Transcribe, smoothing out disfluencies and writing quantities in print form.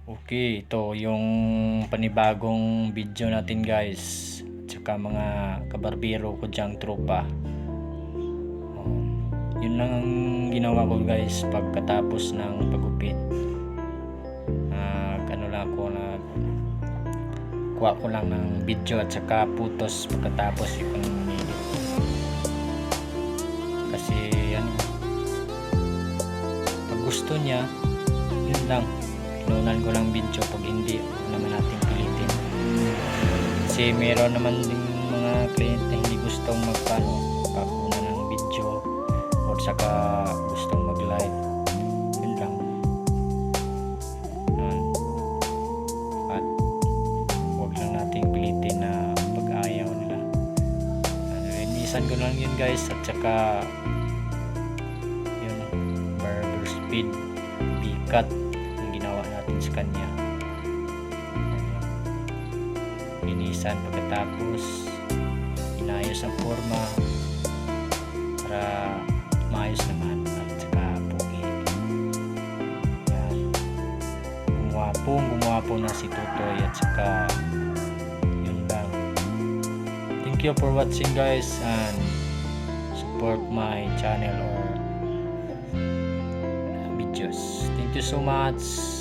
Okay, ito yung panibagong video natin guys. Tsaka mga kabarbero ko dyang tropa. Yun lang ang ginawa ko guys pagkatapos ng pagupit. Ano lang ako kuha ko lang ng video at saka putos pagkatapos yung edit. Kasi pag gusto niya, yun lang. Inunan ko lang video, pag hindi naman natin pilitin. Kasi meron naman din mga client na hindi gustong pagkuna ng video or saka gustong mag live. Yun lang. At huwag lang natin pilitin na pag ayaw nila. Linisan ko lang yun guys, at saka yun, barber speed B-cut ginawa natin sa kanya. Linisan pagkatapos inayos ang forma para maayos naman at saka pugi. Gumuwapo na si Tutoy at saka yun lang. Thank you for watching guys, and support my channel or videos. Thank you so much.